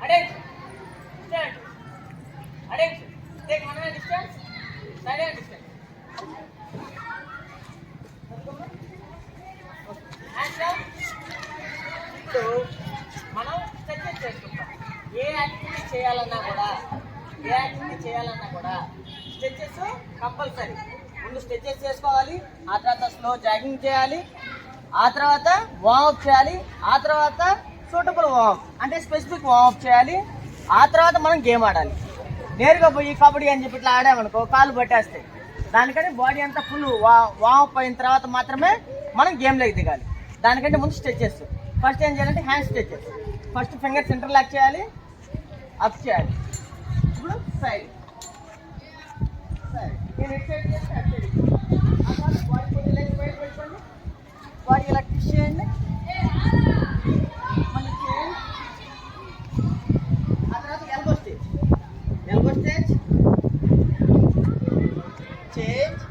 Attention. Stand. Attention. Take 1 hand distance. Side hand distance. Hands down. ఇప్పుడు మనం stretches చేసుకుంటాం. ఏ activity చేయాలన్నా కూడా స్ట్రెచెస్ కంపల్సరీ. ముందు స్ట్రెచెస్ చేసుకోవాలి, ఆ తర్వాత స్లో జాగింగ్ చేయాలి, ఆ తర్వాత వార్మప్ చేయాలి, ఆ తర్వాత సూటబుల్ వార్మప్ అంటే స్పెసిఫిక్ వార్మప్ చేయాలి, ఆ తర్వాత మనం గేమ్ ఆడాలి. నేరుగా పోయి కబడ్డీ అని చెప్పి ఇట్లా ఆడామనుకో కాళ్ళు పట్టేస్తాయి. దానికంటే బాడీ అంతా ఫుల్ వార్మప్ అయిన తర్వాత మాత్రమే మనం గేమ్లోకి దిగాలి. దానికంటే ముందు స్ట్రెచెస్. ఫస్ట్ ఏం చేయాలంటే hand stretches. First finger centre lock చేయాలి, అప్ చేయాలి. ఇప్పుడు సైడ్ నేను ఎట్ సైడ్ చేస్తే అట్ సైడ్. ఆ తర్వాత బాడీ కొద్దిగా లెగ్ బయట పెట్టుకోండి, బాడీ ఇలా ట్విస్ట్ చేయండి, మళ్ళీ చేయండి. ఆ తర్వాత elbow stage, change,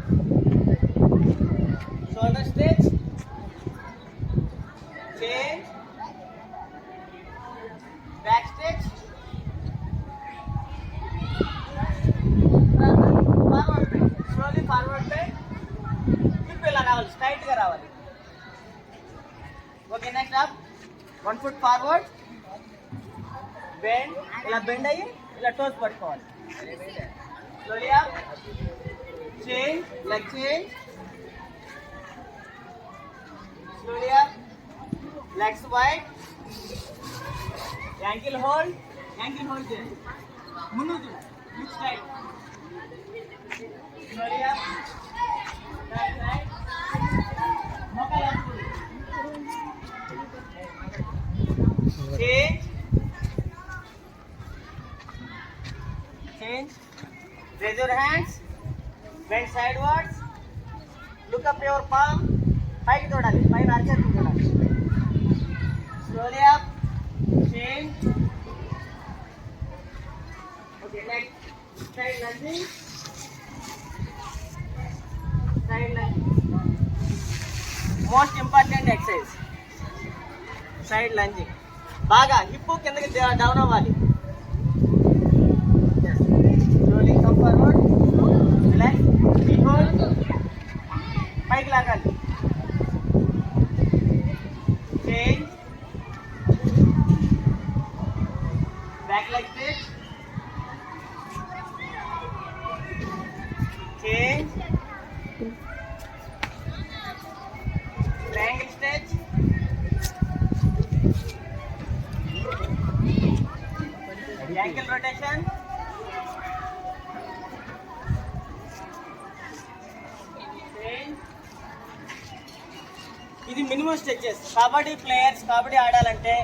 shoulder stretch, change, back stretch, forward bend, slowly forward bend. ఇప్పుడు ఇలా రావాలి, స్ట్రైట్గా రావాలి. Okay, next up, 1 foot forward, bend, ఇలా బెండ్ అయ్యి ఇలా టోస్ పట్టుకోవాలి. Slowly up, change, leg change, slowly up, legs wide, ankle hold చేయండి. ముందు look straight, slowly up, right right, మోకాలు up, change, raise your hands, bend sidewards, look up your palm, పైకి చూడాలి, పైన అరిచేతులు చూడాలి. Slowly up, change. Okay, next side lunging, most important exercise, side lunging. బాగా hip కిందకి down అవ్వాలి. Slowly come forward, relax, hold, పైకి లాగాలి. Change, back leg stretch, change, triangle stretch, ankle rotation, change. ఇది minimum stretches. Kabaddi players kabaddi ఆడాలంటే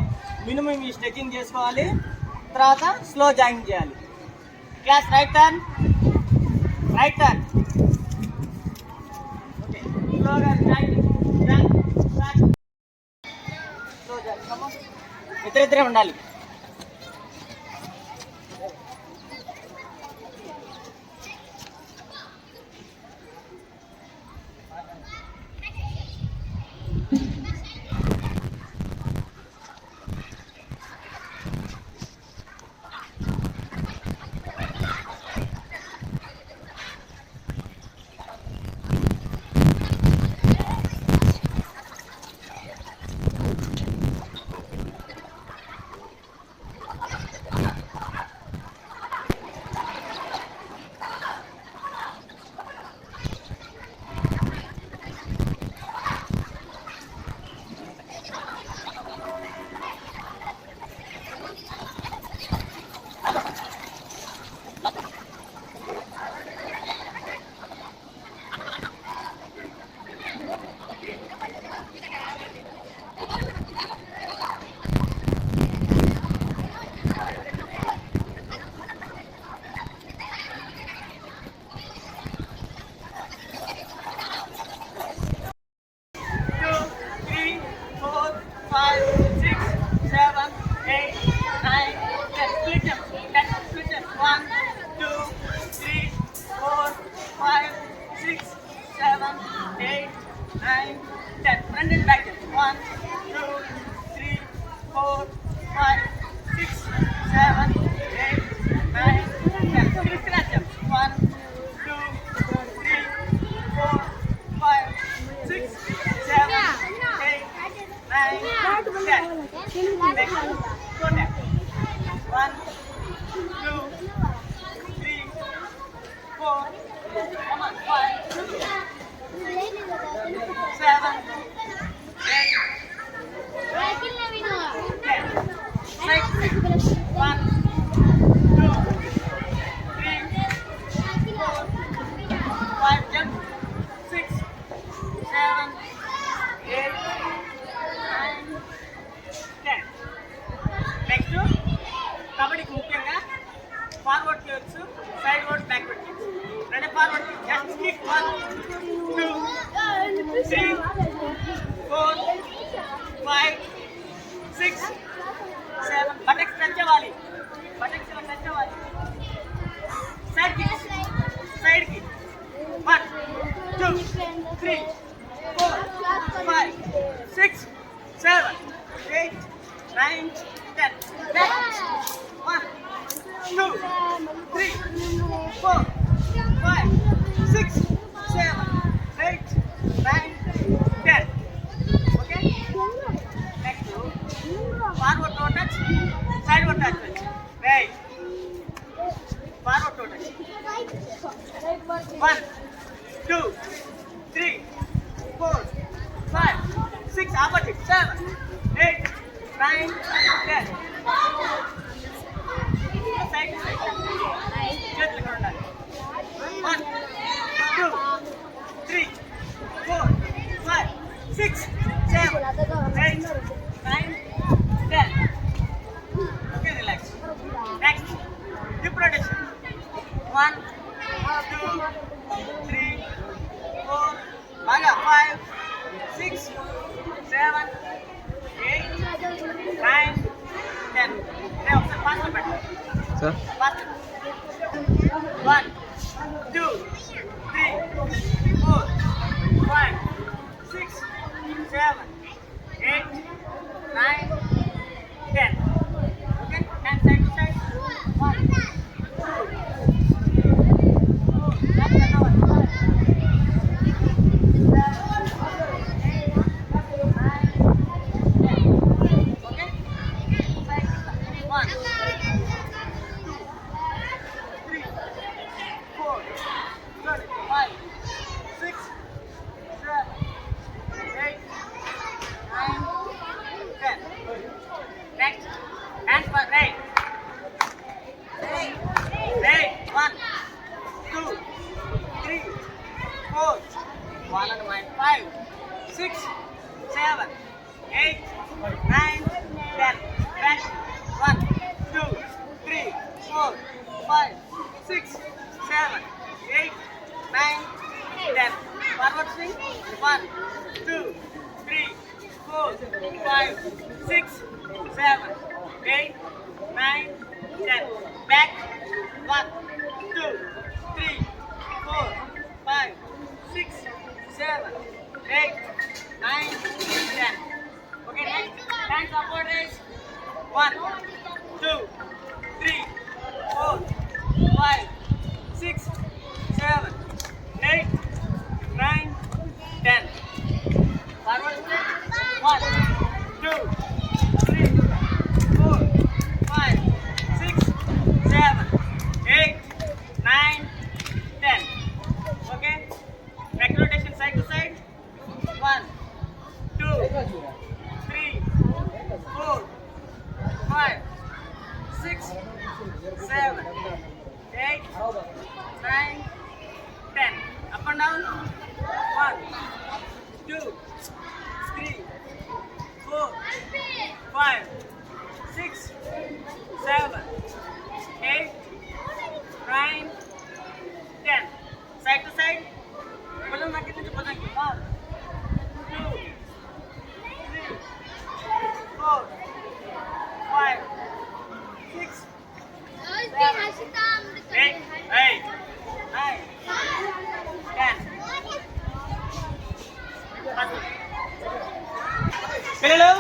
minimum ఈ stretching చేసుకోవాలి, తర్వాత స్లో జాగింగ్ చేయాలి. క్లాస్ రైట్ టర్న్, ఓకే, స్లోగా జాగింగ్, స్లో జాగింగ్, ఇద్దరిద్దరే ఉండాలి. next 4 taps. 1, 2, 3, 4. Come on, 5, 7, 8, 10. 6, 1, 2, 3, 4, 5, jump. 6, 7, 8, 9, 10. Next కబడ్డీకి ముఖ్యంగా forward kicks, side word, backward kicks. Ready, forward kick, just kick 1, 2, 3, 4, 5, 6, 7. బటెక్స్ touch అవ్వాలి, బటెక్స్ ఇలా టచ్ అవ్వాలి. Side kicks, side kick 1, 2, 3, 4, 5, 6, 7, 8, 9, 10. Back. 1, 2, 3, 4, 5, 6, 7, 8, 9, 10. Okay? Next, forward toe touch, sideward touch. Right. Forward toe touch. 1, 2, 3, 4, 5, 6, opposite, 7, 8, 9, 10. Side to side. చేతులు ఇక్కడ ఉండాలి. 1, 2, 3, 4, 5, 6, 7, 8, 9, 10. Okay, relax. Next, hip rotation. 1, 2, 3, 4, 5, 6, 7, 8, 9, 10. Now, faster better. Sir? Faster. 1, 2, 3, 4, 5, 6, 7, 8, 9, 10. Okay? And side to side. 1, 2, 3, 4. That's another 5, 6, 7, 8, 9, 10. Okay? Side to side. 1, 2, 3, 4, 5, 6, 7, 8, 9, 10. Next, hands for right. Right. 1, 2, 3, 4, 5, 6, 7, 8, 9, 10. Back. 1, 2, 3, 4, 5, 6, 7, 8, 9, 10. Forward swing. 1, 2, 3, 4, 5, 6, 7, 8, 9, 10. Back. 1, 2, 3, 4, 5, 6, 7, 8, 9, 10. Okay, next. Hands upward raise. 1, 2, 3, 4, 5, 6, 7, 8, 9, 10. Forward step. 1, 2, 3, 4, 5, 6, 7, 8, 9, 10. Okay? Neck rotation side to side. 1, 2, 3, 4, 5, 6, 7, 8, 9, 10. Up and down. 1, 2, 3, 4, 5, 6, 7, 8, 9, 10. Side to side. Pull on the 1, 2, 3, 4, 5, 6, 7, 8, 9, 10. పిల్లలు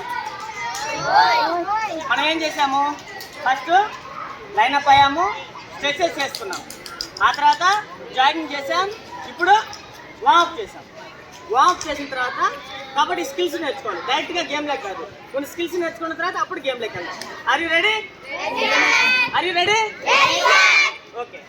మనం ఏం చేసాము? First lineup అయ్యాము, stretches చేసుకున్నాం, ఆ తర్వాత jogging చేసాం, ఇప్పుడు వార్మప్ చేసాం. వార్మప్ చేసిన తర్వాత కాబట్టి స్కిల్స్ నేర్చుకోండి, డైరెక్ట్ గా గేమ్ లెక్క కాదు. కొన్ని స్కిల్స్ నేర్చుకున్న తర్వాత అప్పుడు గేమ్ లెక్క వెళ్దాం. Are you ready? ఓకే.